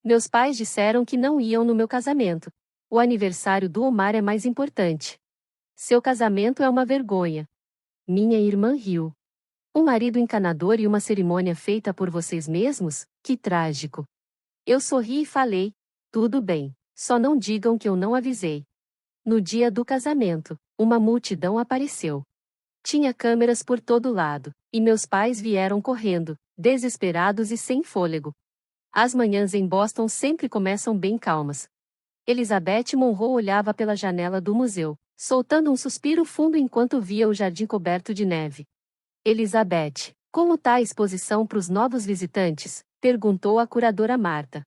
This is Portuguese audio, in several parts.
Meus pais disseram que não iam no meu casamento. O aniversário do Omar é mais importante. Seu casamento é uma vergonha. Minha irmã riu. Um marido encanador e uma cerimônia feita por vocês mesmos? Que trágico. Eu sorri e falei: tudo bem, só não digam que eu não avisei. No dia do casamento, uma multidão apareceu. Tinha câmeras por todo lado, e meus pais vieram correndo, desesperados e sem fôlego. As manhãs em Boston sempre começam bem calmas. Elizabeth Monroe olhava pela janela do museu, soltando um suspiro fundo enquanto via o jardim coberto de neve. Elizabeth, como tá a exposição para os novos visitantes? Perguntou a curadora Marta.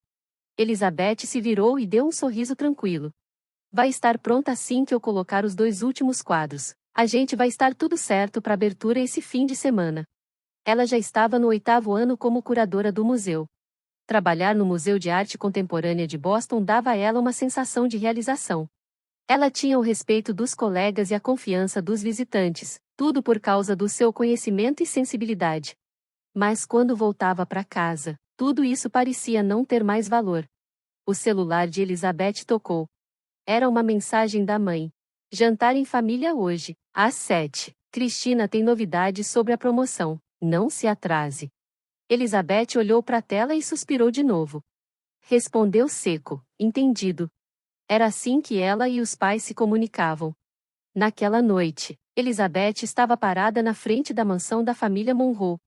Elizabeth se virou e deu um sorriso tranquilo. Vai estar pronta assim que eu colocar os 2 últimos quadros. A gente vai estar tudo certo para abertura esse fim de semana. Ela já estava no 8º ano como curadora do museu. Trabalhar no Museu de Arte Contemporânea de Boston dava a ela uma sensação de realização. Ela tinha o respeito dos colegas e a confiança dos visitantes, tudo por causa do seu conhecimento e sensibilidade. Mas quando voltava para casa, tudo isso parecia não ter mais valor. O celular de Elizabeth tocou. Era uma mensagem da mãe. Jantar em família hoje, às 7. Cristina tem novidades sobre a promoção. Não se atrase. Elizabeth olhou para a tela e suspirou de novo. Respondeu seco, entendido. Era assim que ela e os pais se comunicavam. Naquela noite, Elizabeth estava parada na frente da mansão da família Monroe.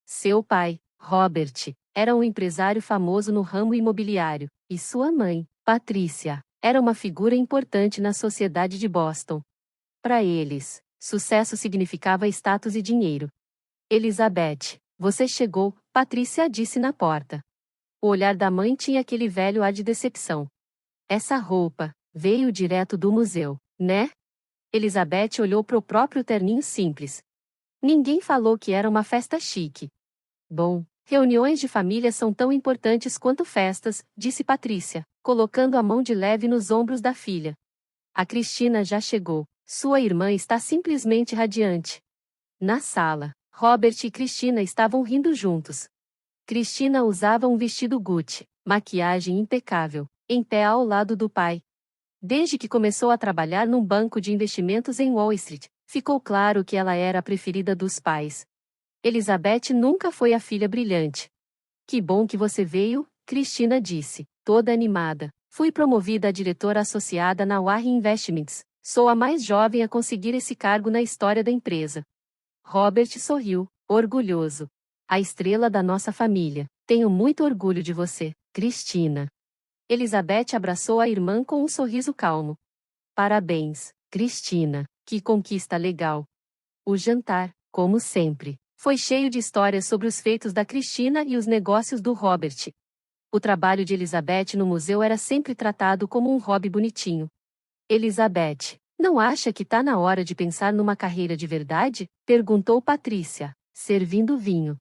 Seu pai, Robert, era um empresário famoso no ramo imobiliário, e sua mãe, Patrícia, era uma figura importante na sociedade de Boston. Para eles, sucesso significava status e dinheiro. Elizabeth, você chegou, Patrícia disse na porta. O olhar da mãe tinha aquele velho ar de decepção. Essa roupa veio direto do museu, né? Elizabeth olhou para o próprio terninho simples. Ninguém falou que era uma festa chique. Bom, reuniões de família são tão importantes quanto festas, disse Patrícia, colocando a mão de leve nos ombros da filha. A Cristina já chegou. Sua irmã está simplesmente radiante. Na sala, Robert e Cristina estavam rindo juntos. Cristina usava um vestido Gucci, maquiagem impecável, em pé ao lado do pai. Desde que começou a trabalhar num banco de investimentos em Wall Street, ficou claro que ela era a preferida dos pais. Elizabeth nunca foi a filha brilhante. Que bom que você veio, Cristina disse, toda animada. Fui promovida a diretora associada na Warren Investments. Sou a mais jovem a conseguir esse cargo na história da empresa. Robert sorriu, orgulhoso. A estrela da nossa família. Tenho muito orgulho de você, Cristina. Elizabeth abraçou a irmã com um sorriso calmo. Parabéns, Cristina. Que conquista legal. O jantar, como sempre, foi cheio de histórias sobre os feitos da Cristina e os negócios do Robert. O trabalho de Elizabeth no museu era sempre tratado como um hobby bonitinho. Elizabeth, não acha que tá na hora de pensar numa carreira de verdade? Perguntou Patrícia, servindo vinho.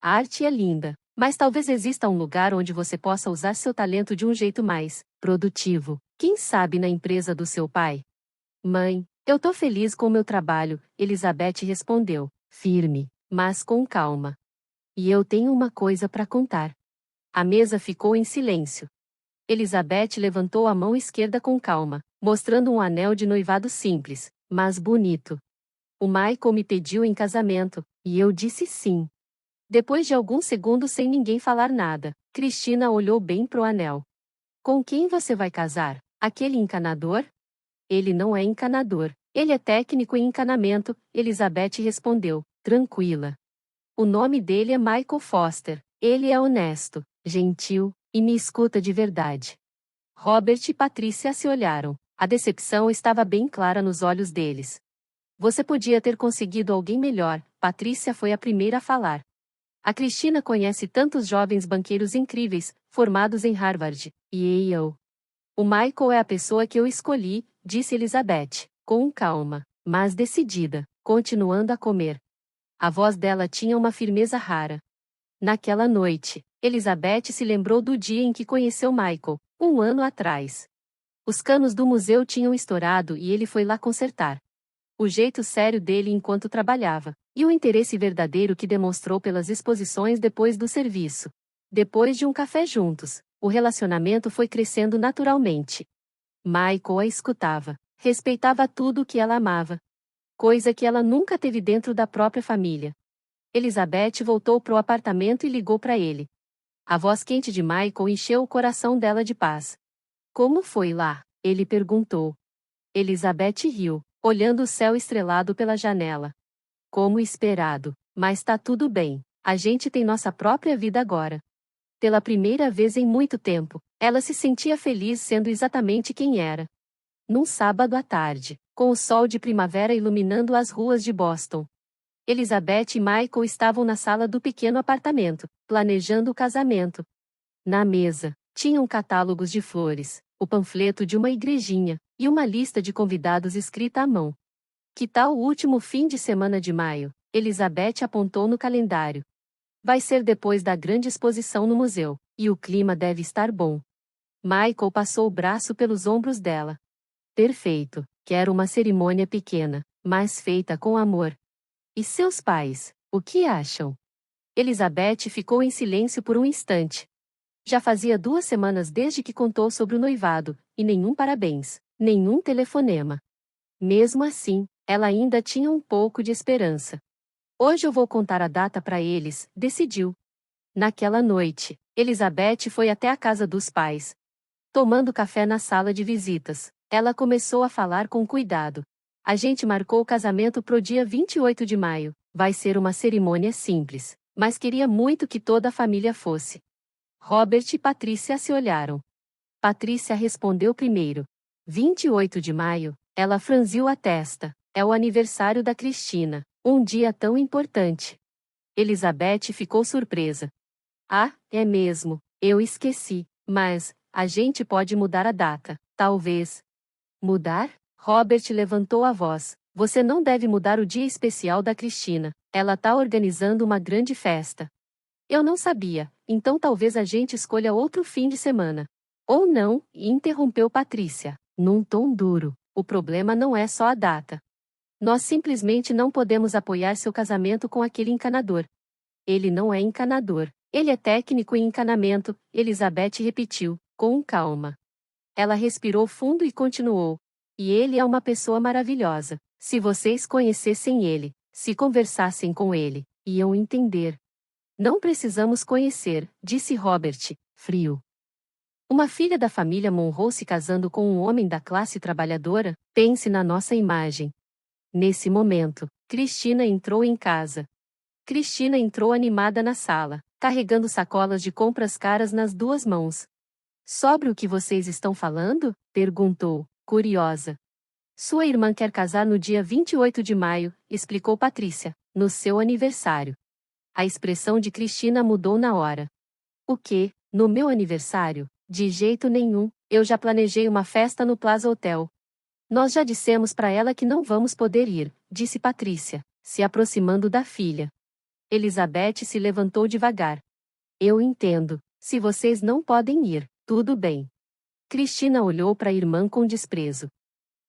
A arte é linda, mas talvez exista um lugar onde você possa usar seu talento de um jeito mais produtivo. Quem sabe na empresa do seu pai? Mãe, eu tô feliz com o meu trabalho, Elizabeth respondeu, firme, mas com calma. E eu tenho uma coisa para contar. A mesa ficou em silêncio. Elizabeth levantou a mão esquerda com calma, mostrando um anel de noivado simples, mas bonito. O Michael me pediu em casamento, e eu disse sim. Depois de alguns segundos sem ninguém falar nada, Cristina olhou bem pro anel. Com quem você vai casar? Aquele encanador? Ele não é encanador. Ele é técnico em encanamento, Elizabeth respondeu, tranquila. O nome dele é Michael Foster. Ele é honesto, gentil, e me escuta de verdade. Robert e Patrícia se olharam. A decepção estava bem clara nos olhos deles. Você podia ter conseguido alguém melhor, Patrícia foi a primeira a falar. A Cristina conhece tantos jovens banqueiros incríveis, formados em Harvard e Yale. O Michael é a pessoa que eu escolhi, disse Elizabeth, com calma, mas decidida, continuando a comer. A voz dela tinha uma firmeza rara. Naquela noite, Elizabeth se lembrou do dia em que conheceu Michael, 1 ano atrás. Os canos do museu tinham estourado e ele foi lá consertar. O jeito sério dele enquanto trabalhava, e o interesse verdadeiro que demonstrou pelas exposições depois do serviço. Depois de um café juntos, O relacionamento foi crescendo naturalmente. Michael a escutava, respeitava tudo o que ela amava, coisa que ela nunca teve dentro da própria família. Elizabeth voltou pro apartamento e ligou para ele. A voz quente de Michael encheu o coração dela de paz. Como foi lá? Ele perguntou. Elizabeth riu, olhando o céu estrelado pela janela. Como esperado, mas tá tudo bem. A gente tem nossa própria vida agora. Pela primeira vez em muito tempo, ela se sentia feliz sendo exatamente quem era. Num sábado à tarde, com o sol de primavera iluminando as ruas de Boston, Elizabeth e Michael estavam na sala do pequeno apartamento, planejando o casamento. Na mesa, tinham catálogos de flores, o panfleto de uma igrejinha, e uma lista de convidados escrita à mão. Que tal o último fim de semana de maio? Elizabeth apontou no calendário. Vai ser depois da grande exposição no museu, e o clima deve estar bom. Michael passou o braço pelos ombros dela. Perfeito, quero uma cerimônia pequena, mas feita com amor. E seus pais, o que acham? Elizabeth ficou em silêncio por um instante. Já fazia 2 semanas desde que contou sobre o noivado, e nenhum parabéns, nenhum telefonema. Mesmo assim, ela ainda tinha um pouco de esperança. Hoje eu vou contar a data para eles, decidiu. Naquela noite, Elizabeth foi até a casa dos pais. Tomando café na sala de visitas, ela começou a falar com cuidado. A gente marcou o casamento pro dia 28 de maio. Vai ser uma cerimônia simples, mas queria muito que toda a família fosse. Robert e Patrícia se olharam. Patrícia respondeu primeiro. 28 de maio, ela franziu a testa. É o aniversário da Cristina, um dia tão importante. Elizabeth ficou surpresa. Ah, é mesmo, eu esqueci, mas a gente pode mudar a data, talvez. Mudar? Robert levantou a voz. Você não deve mudar o dia especial da Cristina. Ela tá organizando uma grande festa. Eu não sabia, então talvez a gente escolha outro fim de semana. Ou não, interrompeu Patrícia, num tom duro. O problema não é só a data. Nós simplesmente não podemos apoiar seu casamento com aquele encanador. Ele não é encanador. Ele é técnico em encanamento, Elizabeth repetiu, com calma. Ela respirou fundo e continuou. E ele é uma pessoa maravilhosa. Se vocês conhecessem ele, se conversassem com ele, iam entender. Não precisamos conhecer, disse Robert, frio. Uma filha da família Monroe se casando com um homem da classe trabalhadora, pense na nossa imagem. Nesse momento, Cristina entrou em casa. Cristina entrou animada na sala, carregando sacolas de compras caras nas 2 mãos. Sobre o que vocês estão falando? Perguntou, curiosa. Sua irmã quer casar no dia 28 de maio, explicou Patrícia, no seu aniversário. A expressão de Cristina mudou na hora. O quê? No meu aniversário? De jeito nenhum, eu já planejei uma festa no Plaza Hotel. Nós já dissemos para ela que não vamos poder ir, disse Patrícia, se aproximando da filha. Elizabeth se levantou devagar. Eu entendo, se vocês não podem ir, tudo bem. Cristina olhou para a irmã com desprezo.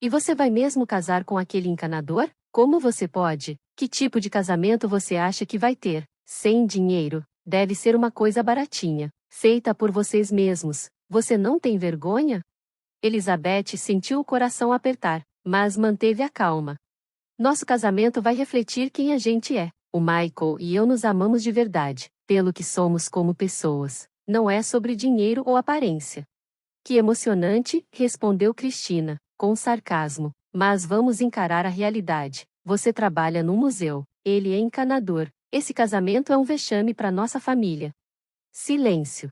E você vai mesmo casar com aquele encanador? Como você pode? Que tipo de casamento você acha que vai ter? Sem dinheiro. Deve ser uma coisa baratinha, feita por vocês mesmos. Você não tem vergonha? Elizabeth sentiu o coração apertar, mas manteve a calma. Nosso casamento vai refletir quem a gente é. O Michael e eu nos amamos de verdade, pelo que somos como pessoas. Não é sobre dinheiro ou aparência. Que emocionante, respondeu Cristina, com sarcasmo. Mas vamos encarar a realidade. Você trabalha num museu. Ele é encanador. Esse casamento é um vexame para nossa família. Silêncio.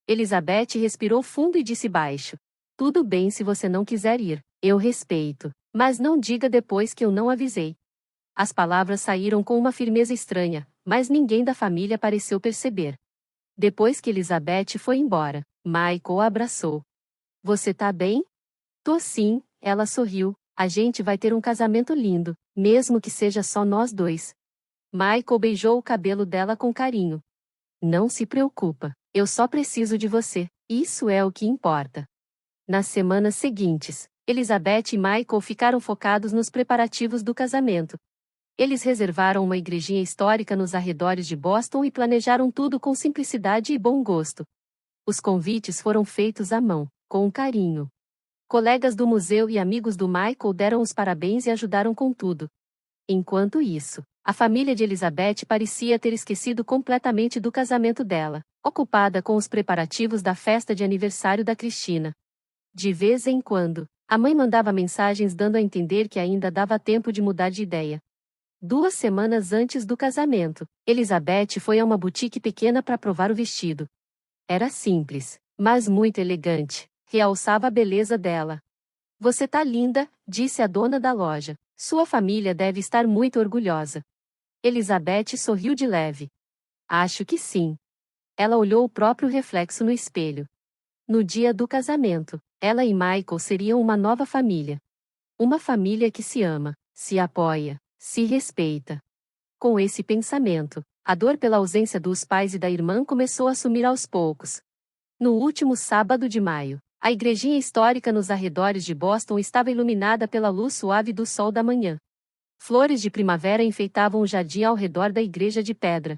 Elizabeth respirou fundo e disse baixo. Tudo bem se você não quiser ir. Eu respeito. Mas não diga depois que eu não avisei. As palavras saíram com uma firmeza estranha, mas ninguém da família pareceu perceber. Depois que Elizabeth foi embora, Michael a abraçou. Você tá bem? Tô sim, ela sorriu. A gente vai ter um casamento lindo, mesmo que seja só nós dois. Michael beijou o cabelo dela com carinho. Não se preocupa, eu só preciso de você, isso é o que importa. Nas semanas seguintes, Elizabeth e Michael ficaram focados nos preparativos do casamento. Eles reservaram uma igrejinha histórica nos arredores de Boston e planejaram tudo com simplicidade e bom gosto. Os convites foram feitos à mão, com carinho. Colegas do museu e amigos do Michael deram os parabéns e ajudaram com tudo. Enquanto isso, a família de Elizabeth parecia ter esquecido completamente do casamento dela, ocupada com os preparativos da festa de aniversário da Christina. De vez em quando, a mãe mandava mensagens dando a entender que ainda dava tempo de mudar de ideia. 2 semanas antes do casamento, Elizabeth foi a uma boutique pequena para provar o vestido. Era simples, mas muito elegante, realçava a beleza dela. Você tá linda, disse a dona da loja. Sua família deve estar muito orgulhosa. Elizabeth sorriu de leve. Acho que sim. Ela olhou o próprio reflexo no espelho. No dia do casamento, ela e Michael seriam uma nova família. Uma família que se ama, se apoia, se respeita. Com esse pensamento, a dor pela ausência dos pais e da irmã começou a sumir aos poucos. No último sábado de maio, a igrejinha histórica nos arredores de Boston estava iluminada pela luz suave do sol da manhã. Flores de primavera enfeitavam o jardim ao redor da igreja de pedra.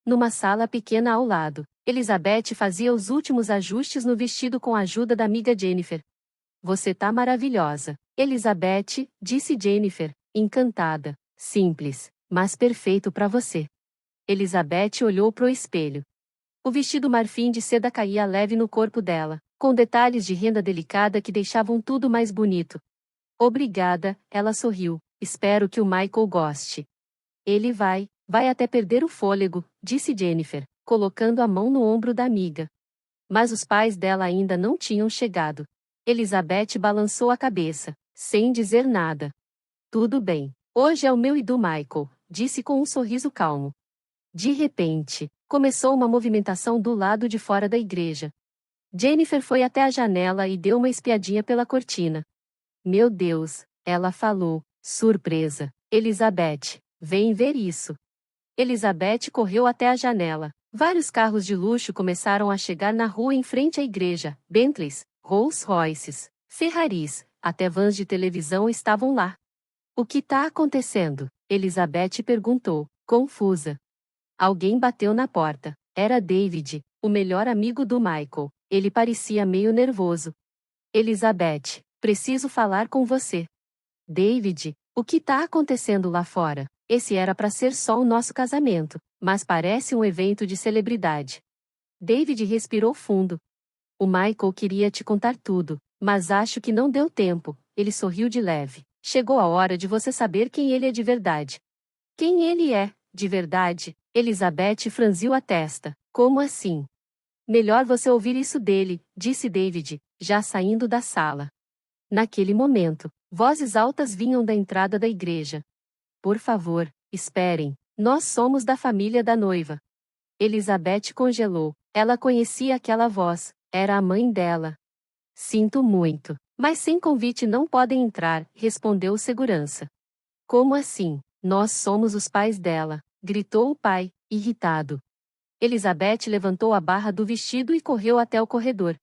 Numa sala pequena ao lado, Elizabeth fazia os últimos ajustes no vestido com a ajuda da amiga Jennifer. Você tá maravilhosa, Elizabeth, disse Jennifer, encantada. Simples, mas perfeito para você. Elizabeth olhou pro espelho. O vestido marfim de seda caía leve no corpo dela, com detalhes de renda delicada que deixavam tudo mais bonito. Obrigada, ela sorriu. Espero que o Michael goste. Ele vai até perder o fôlego, disse Jennifer, colocando a mão no ombro da amiga. Mas os pais dela ainda não tinham chegado. Elizabeth balançou a cabeça, sem dizer nada. Tudo bem, hoje é o meu e do Michael, disse com um sorriso calmo. De repente, começou uma movimentação do lado de fora da igreja. Jennifer foi até a janela e deu uma espiadinha pela cortina. Meu Deus, ela falou, surpresa. Elizabeth, vem ver isso. Elizabeth correu até a janela. Vários carros de luxo começaram a chegar na rua em frente à igreja. Bentleys, Rolls-Royces, Ferraris, até vans de televisão estavam lá. O que tá acontecendo? Elizabeth perguntou, confusa. Alguém bateu na porta. Era David, o melhor amigo do Michael. Ele parecia meio nervoso. Elizabeth, preciso falar com você. David, o que tá acontecendo lá fora? Esse era para ser só o nosso casamento, mas parece um evento de celebridade. David respirou fundo. O Michael queria te contar tudo, mas acho que não deu tempo. Ele sorriu de leve. Chegou a hora de você saber quem ele é de verdade. Quem ele é, de verdade? Elizabeth franziu a testa. Como assim? Melhor você ouvir isso dele, disse David, já saindo da sala. Naquele momento, vozes altas vinham da entrada da igreja. Por favor, esperem, nós somos da família da noiva. Elizabeth congelou. Ela conhecia aquela voz, era a mãe dela. Sinto muito, mas sem convite não podem entrar, respondeu o segurança. Como assim? Nós somos os pais dela, gritou o pai, irritado. Elizabeth levantou a barra do vestido e correu até o corredor.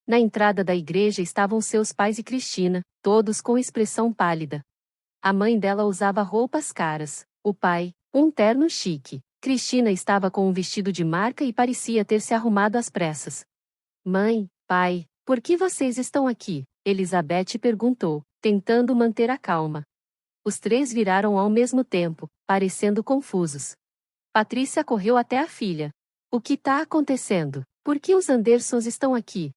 Na entrada da igreja estavam seus pais e Christina, todos com expressão pálida. A mãe dela usava roupas caras, o pai, um terno chique. Christina estava com um vestido de marca e parecia ter se arrumado às pressas. Mãe, pai, por que vocês estão aqui? Elizabeth perguntou, tentando manter a calma. Os três viraram ao mesmo tempo, parecendo confusos. Patrícia correu até a filha. O que tá acontecendo? Por que os Andersons estão aqui?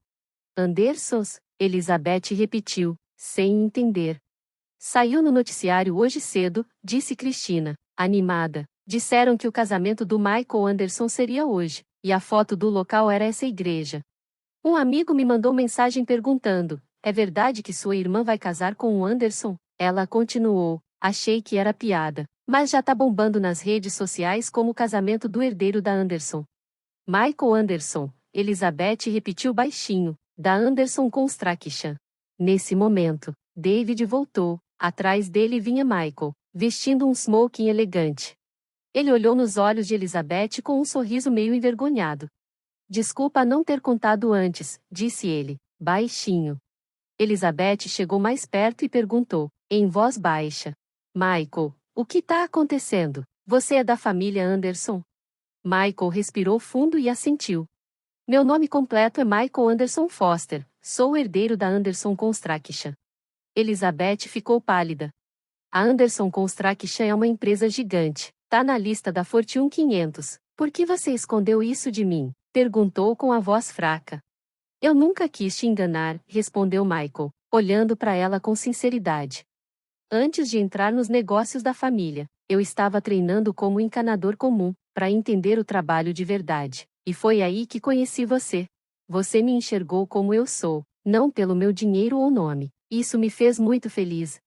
Andersons? Elizabeth repetiu, sem entender. Saiu no noticiário hoje cedo, disse Christina, animada. Disseram que o casamento do Michael Anderson seria hoje, e a foto do local era essa igreja. Um amigo me mandou mensagem perguntando: é verdade que sua irmã vai casar com o Anderson? Ela continuou: achei que era piada, mas já tá bombando nas redes sociais como o casamento do herdeiro da Anderson. Michael Anderson, Elizabeth repetiu baixinho, da Anderson Construction. Nesse momento, David voltou, atrás dele vinha Michael, vestindo um smoking elegante. Ele olhou nos olhos de Elizabeth com um sorriso meio envergonhado. Desculpa não ter contado antes, disse ele, baixinho. Elizabeth chegou mais perto e perguntou, em voz baixa. Michael, o que tá acontecendo? Você é da família Anderson? Michael respirou fundo e assentiu. Meu nome completo é Michael Anderson Foster, sou o herdeiro da Anderson Construction. Elizabeth ficou pálida. A Anderson Construction é uma empresa gigante, tá na lista da Fortune 500. Por que você escondeu isso de mim? Perguntou com a voz fraca. Eu nunca quis te enganar, respondeu Michael, olhando para ela com sinceridade. Antes de entrar nos negócios da família, eu estava treinando como encanador comum, para entender o trabalho de verdade. E foi aí que conheci você. Você me enxergou como eu sou, não pelo meu dinheiro ou nome. Isso me fez muito feliz.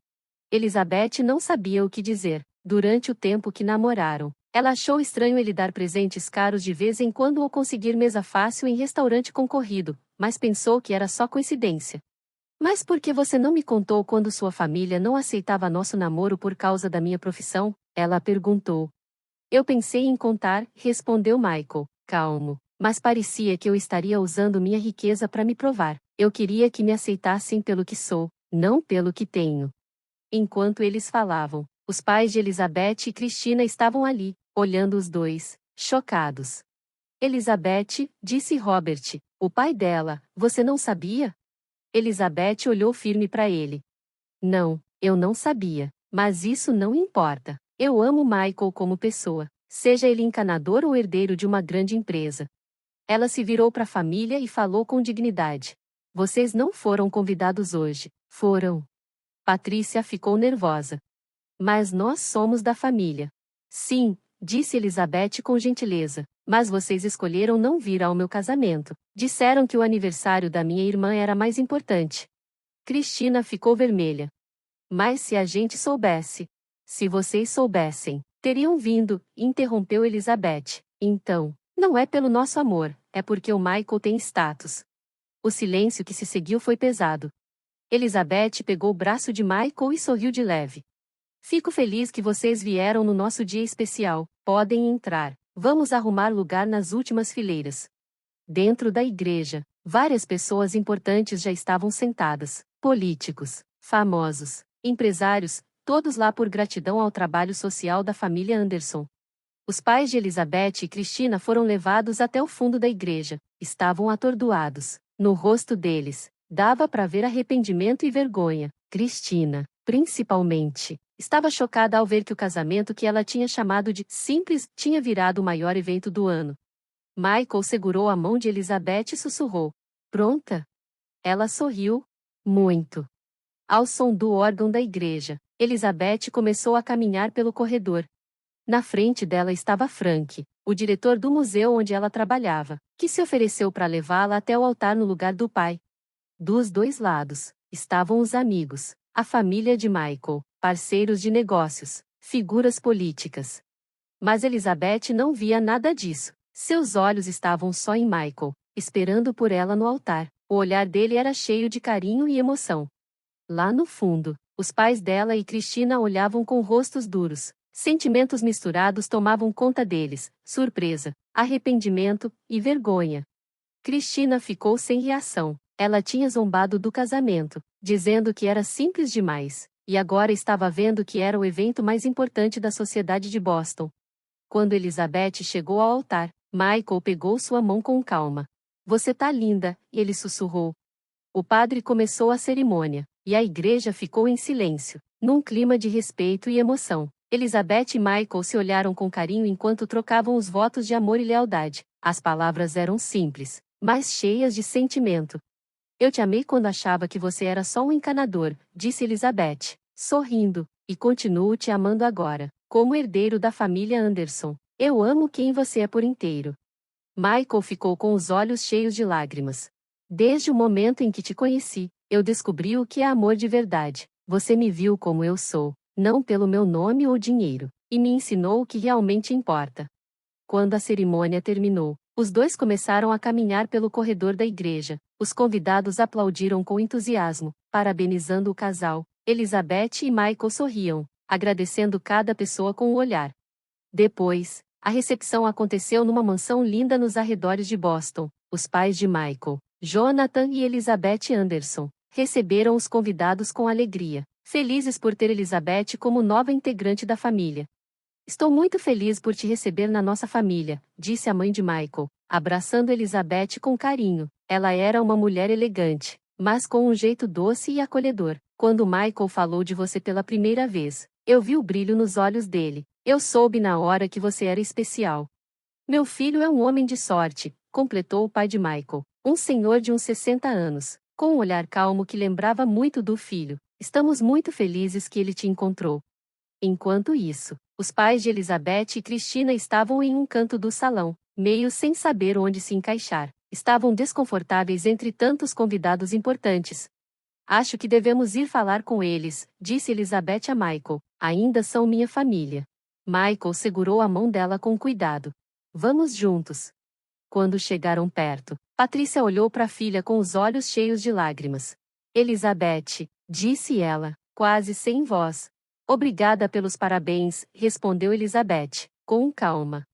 Elizabeth não sabia o que dizer. Durante o tempo que namoraram, ela achou estranho ele dar presentes caros de vez em quando ou conseguir mesa fácil em restaurante concorrido, mas pensou que era só coincidência. Mas por que você não me contou quando sua família não aceitava nosso namoro por causa da minha profissão? Ela perguntou. Eu pensei em contar, respondeu Michael, calmo, mas parecia que eu estaria usando minha riqueza para me provar. Eu queria que me aceitassem pelo que sou, não pelo que tenho. Enquanto eles falavam, os pais de Elizabeth e Cristina estavam ali, olhando os dois, chocados. Elizabeth, disse Robert, o pai dela, você não sabia? Elizabeth olhou firme para ele. Não, eu não sabia, mas isso não importa. Eu amo Michael como pessoa, seja ele encanador ou herdeiro de uma grande empresa. Ela se virou para a família e falou com dignidade. Vocês não foram convidados hoje, foram. Patrícia ficou nervosa. Mas nós somos da família. Sim, disse Elizabeth com gentileza, mas vocês escolheram não vir ao meu casamento. Disseram que o aniversário da minha irmã era mais importante. Cristina ficou vermelha. Mas se a gente soubesse. Se vocês soubessem, teriam vindo, interrompeu Elizabeth. Então, não é pelo nosso amor, é porque o Michael tem status. O silêncio que se seguiu foi pesado. Elizabeth pegou o braço de Michael e sorriu de leve. Fico feliz que vocês vieram no nosso dia especial. Podem entrar. Vamos arrumar lugar nas últimas fileiras. Dentro da igreja, várias pessoas importantes já estavam sentadas. Políticos, famosos, empresários, todos lá por gratidão ao trabalho social da família Anderson. Os pais de Elizabeth e Cristina foram levados até o fundo da igreja. Estavam atordoados. No rosto deles, dava para ver arrependimento e vergonha. Cristina, principalmente, estava chocada ao ver que o casamento que ela tinha chamado de simples tinha virado o maior evento do ano. Michael segurou a mão de Elizabeth e sussurrou. Pronta? Ela sorriu. Muito. Ao som do órgão da igreja, Elizabeth começou a caminhar pelo corredor. Na frente dela estava Frank, o diretor do museu onde ela trabalhava, que se ofereceu para levá-la até o altar no lugar do pai. Dos dois lados, estavam os amigos, a família de Michael, parceiros de negócios, figuras políticas. Mas Elizabeth não via nada disso. Seus olhos estavam só em Michael, esperando por ela no altar. O olhar dele era cheio de carinho e emoção. Lá no fundo, os pais dela e Cristina olhavam com rostos duros. Sentimentos misturados tomavam conta deles: surpresa, arrependimento e vergonha. Cristina ficou sem reação. Ela tinha zombado do casamento, dizendo que era simples demais, e agora estava vendo que era o evento mais importante da sociedade de Boston. Quando Elizabeth chegou ao altar, Michael pegou sua mão com calma. Você tá linda, ele sussurrou. O padre começou a cerimônia, e a igreja ficou em silêncio, num clima de respeito e emoção. Elizabeth e Michael se olharam com carinho enquanto trocavam os votos de amor e lealdade. As palavras eram simples, mas cheias de sentimento. Eu te amei quando achava que você era só um encanador, disse Elizabeth, sorrindo, e continuo te amando agora, como herdeiro da família Anderson. Eu amo quem você é por inteiro. Michael ficou com os olhos cheios de lágrimas. Desde o momento em que te conheci, eu descobri o que é amor de verdade. Você me viu como eu sou, não pelo meu nome ou dinheiro, e me ensinou o que realmente importa. Quando a cerimônia terminou, os dois começaram a caminhar pelo corredor da igreja. Os convidados aplaudiram com entusiasmo, parabenizando o casal. Elizabeth e Michael sorriam, agradecendo cada pessoa com o olhar. Depois, a recepção aconteceu numa mansão linda nos arredores de Boston. Os pais de Michael, Jonathan e Elizabeth Anderson, receberam os convidados com alegria, felizes por ter Elizabeth como nova integrante da família. Estou muito feliz por te receber na nossa família, disse a mãe de Michael, abraçando Elizabeth com carinho. Ela era uma mulher elegante, mas com um jeito doce e acolhedor. Quando Michael falou de você pela primeira vez, eu vi o brilho nos olhos dele. Eu soube na hora que você era especial. Meu filho é um homem de sorte, completou o pai de Michael, um senhor de uns 60 anos, com um olhar calmo que lembrava muito do filho. Estamos muito felizes que ele te encontrou. Enquanto isso, os pais de Elizabeth e Cristina estavam em um canto do salão, meio sem saber onde se encaixar. Estavam desconfortáveis entre tantos convidados importantes. Acho que devemos ir falar com eles, disse Elizabeth a Michael. Ainda são minha família. Michael segurou a mão dela com cuidado. Vamos juntos. Quando chegaram perto, Patrícia olhou para a filha com os olhos cheios de lágrimas. Elizabeth, disse ela, quase sem voz. Obrigada pelos parabéns, respondeu Elizabeth, com calma.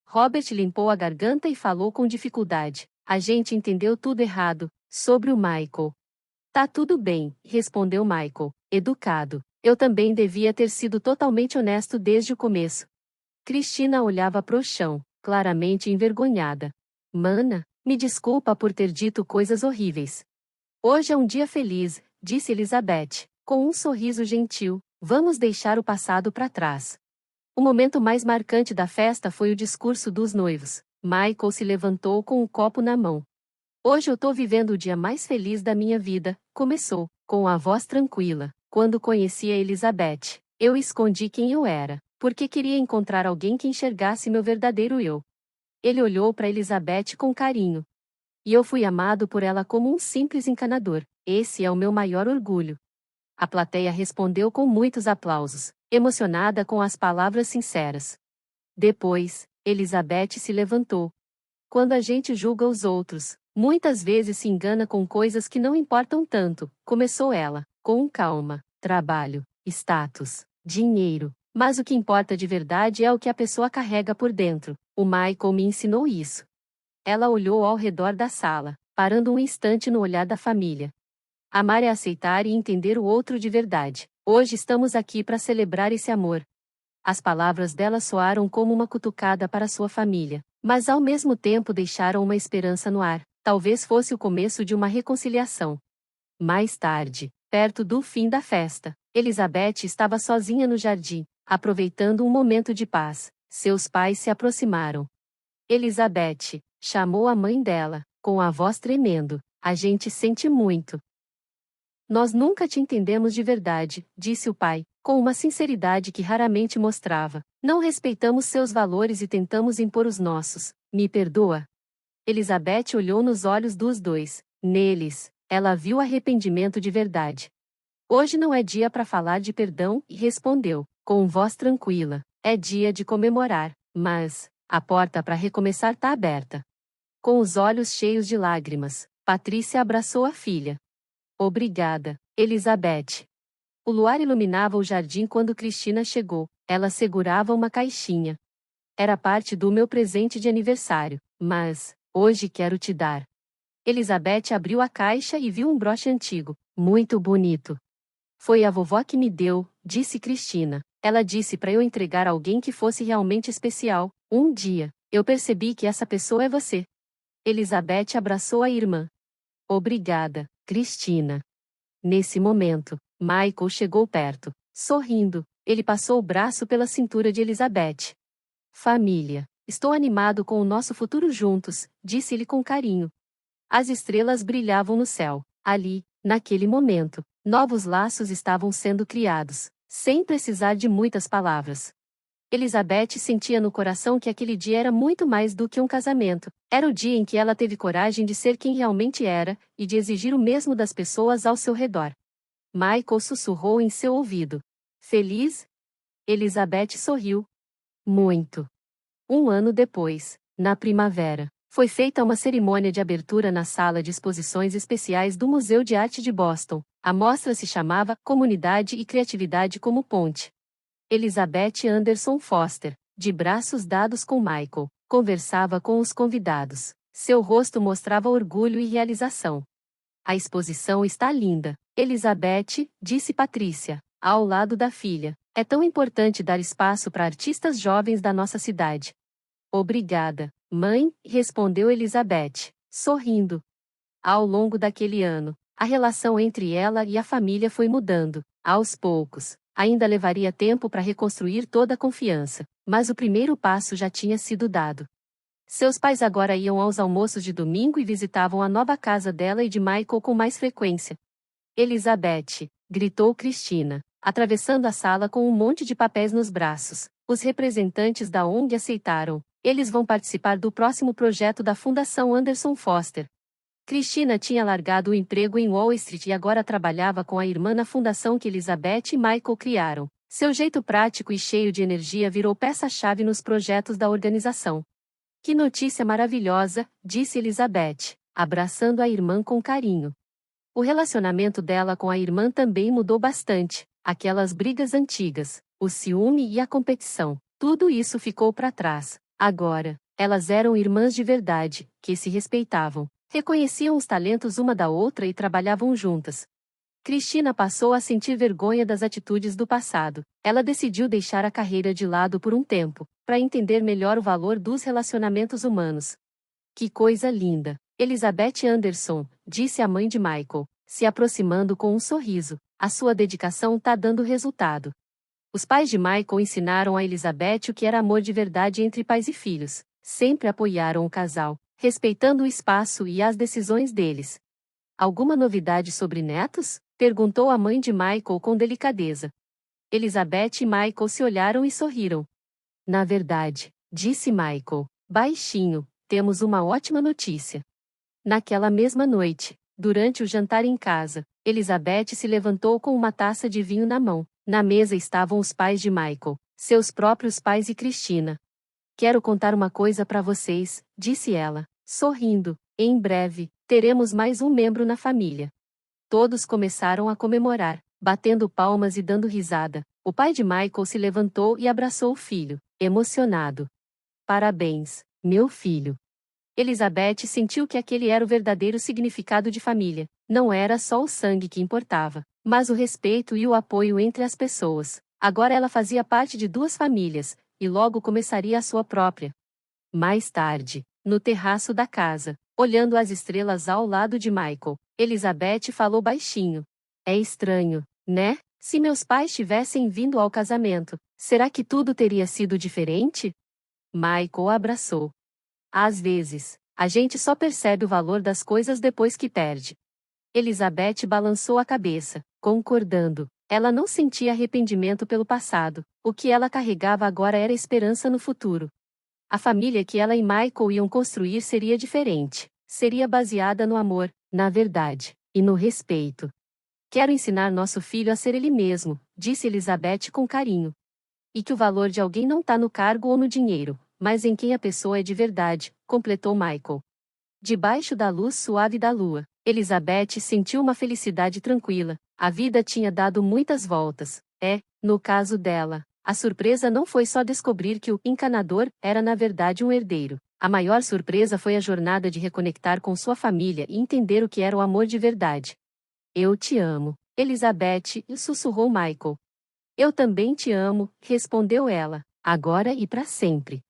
Robert limpou a garganta e falou com dificuldade. A gente entendeu tudo errado, sobre o Michael. Tá tudo bem, respondeu Michael, educado. Eu também devia ter sido totalmente honesto desde o começo. Cristina olhava pro chão, claramente envergonhada. Mana, me desculpa por ter dito coisas horríveis. Hoje é um dia feliz, disse Elizabeth, com um sorriso gentil. Vamos deixar o passado para trás. O momento mais marcante da festa foi o discurso dos noivos. Michael se levantou com o copo na mão. Hoje eu tô vivendo o dia mais feliz da minha vida, começou, com a voz tranquila. Quando conheci a Elizabeth, eu escondi quem eu era, porque queria encontrar alguém que enxergasse meu verdadeiro eu. Ele olhou para Elizabeth com carinho. E eu fui amado por ela como um simples encanador. Esse é o meu maior orgulho. A plateia respondeu com muitos aplausos, emocionada com as palavras sinceras. Depois, Elizabeth se levantou. Quando a gente julga os outros, muitas vezes se engana com coisas que não importam tanto, começou ela, com calma. Trabalho, status, dinheiro. Mas o que importa de verdade é o que a pessoa carrega por dentro. O Michael me ensinou isso. Ela olhou ao redor da sala, parando um instante no olhar da família. Amar é aceitar e entender o outro de verdade. Hoje estamos aqui para celebrar esse amor. As palavras dela soaram como uma cutucada para sua família, mas ao mesmo tempo deixaram uma esperança no ar. Talvez fosse o começo de uma reconciliação. Mais tarde, perto do fim da festa, Elizabeth estava sozinha no jardim, aproveitando um momento de paz. Seus pais se aproximaram. Elizabeth, chamou a mãe dela, com a voz tremendo. A gente sente muito. Nós nunca te entendemos de verdade, disse o pai, com uma sinceridade que raramente mostrava. Não respeitamos seus valores e tentamos impor os nossos. Me perdoa? Elizabeth olhou nos olhos dos dois. Neles, ela viu arrependimento de verdade. Hoje não é dia para falar de perdão, e respondeu, com voz tranquila. É dia de comemorar, mas a porta para recomeçar está aberta. Com os olhos cheios de lágrimas, Patrícia abraçou a filha. Obrigada, Elizabeth. O luar iluminava o jardim quando Cristina chegou. Ela segurava uma caixinha. Era parte do meu presente de aniversário, mas hoje quero te dar. Elizabeth abriu a caixa e viu um broche antigo, muito bonito. Foi a vovó que me deu, disse Cristina. Ela disse para eu entregar a alguém que fosse realmente especial. Um dia, eu percebi que essa pessoa é você. Elizabeth abraçou a irmã. Obrigada, Cristina. Nesse momento, Michael chegou perto. Sorrindo, ele passou o braço pela cintura de Elizabeth. Família, estou animado com o nosso futuro juntos, disse-lhe com carinho. As estrelas brilhavam no céu. Ali, naquele momento, novos laços estavam sendo criados, sem precisar de muitas palavras. Elizabeth sentia no coração que aquele dia era muito mais do que um casamento. Era o dia em que ela teve coragem de ser quem realmente era, e de exigir o mesmo das pessoas ao seu redor. Michael sussurrou em seu ouvido. Feliz? Elizabeth sorriu. Muito. Um ano depois, na primavera, foi feita uma cerimônia de abertura na sala de exposições especiais do Museu de Arte de Boston. A mostra se chamava Comunidade e Criatividade como Ponte. Elizabeth Anderson Foster, de braços dados com Michael, conversava com os convidados. Seu rosto mostrava orgulho e realização. A exposição está linda, Elizabeth, disse Patrícia, ao lado da filha. É tão importante dar espaço para artistas jovens da nossa cidade. Obrigada, mãe, respondeu Elizabeth, sorrindo. Ao longo daquele ano, a relação entre ela e a família foi mudando, aos poucos. Ainda levaria tempo para reconstruir toda a confiança, mas o primeiro passo já tinha sido dado. Seus pais agora iam aos almoços de domingo e visitavam a nova casa dela e de Michael com mais frequência. Elizabeth, gritou Cristina, atravessando a sala com um monte de papéis nos braços. Os representantes da ONG aceitaram. Eles vão participar do próximo projeto da Fundação Anderson Foster. Cristina tinha largado o emprego em Wall Street e agora trabalhava com a irmã na fundação que Elizabeth e Michael criaram. Seu jeito prático e cheio de energia virou peça-chave nos projetos da organização. Que notícia maravilhosa, disse Elizabeth, abraçando a irmã com carinho. O relacionamento dela com a irmã também mudou bastante. Aquelas brigas antigas, o ciúme e a competição, tudo isso ficou para trás. Agora, elas eram irmãs de verdade, que se respeitavam, reconheciam os talentos uma da outra e trabalhavam juntas. Cristina passou a sentir vergonha das atitudes do passado. Ela decidiu deixar a carreira de lado por um tempo, para entender melhor o valor dos relacionamentos humanos. Que coisa linda! Elizabeth Anderson, disse a mãe de Michael, se aproximando com um sorriso. A sua dedicação tá dando resultado. Os pais de Michael ensinaram a Elizabeth o que era amor de verdade entre pais e filhos. Sempre apoiaram o casal, respeitando o espaço e as decisões deles. Alguma novidade sobre netos? Perguntou a mãe de Michael com delicadeza. Elizabeth e Michael se olharam e sorriram. Na verdade, disse Michael, baixinho, temos uma ótima notícia. Naquela mesma noite, durante o jantar em casa, Elizabeth se levantou com uma taça de vinho na mão. Na mesa estavam os pais de Michael, seus próprios pais e Cristina. Quero contar uma coisa para vocês, disse ela, sorrindo. Em breve, teremos mais um membro na família. Todos começaram a comemorar, batendo palmas e dando risada. O pai de Michael se levantou e abraçou o filho, emocionado. Parabéns, meu filho. Elizabeth sentiu que aquele era o verdadeiro significado de família. Não era só o sangue que importava, mas o respeito e o apoio entre as pessoas. Agora ela fazia parte de duas famílias, e logo começaria a sua própria. Mais tarde, no terraço da casa, olhando as estrelas ao lado de Michael, Elizabeth falou baixinho. É estranho, né? Se meus pais tivessem vindo ao casamento, será que tudo teria sido diferente? Michael abraçou. Às vezes, a gente só percebe o valor das coisas depois que perde. Elizabeth balançou a cabeça, concordando. Ela não sentia arrependimento pelo passado. O que ela carregava agora era esperança no futuro. A família que ela e Michael iam construir seria diferente. Seria baseada no amor, na verdade, e no respeito. Quero ensinar nosso filho a ser ele mesmo, disse Elizabeth com carinho. E que o valor de alguém não está no cargo ou no dinheiro, mas em quem a pessoa é de verdade, completou Michael. Debaixo da luz suave da lua, Elizabeth sentiu uma felicidade tranquila. A vida tinha dado muitas voltas. No caso dela, a surpresa não foi só descobrir que o encanador era na verdade um herdeiro. A maior surpresa foi a jornada de reconectar com sua família e entender o que era o amor de verdade. Eu te amo, Elizabeth, sussurrou Michael. Eu também te amo, respondeu ela, agora e para sempre.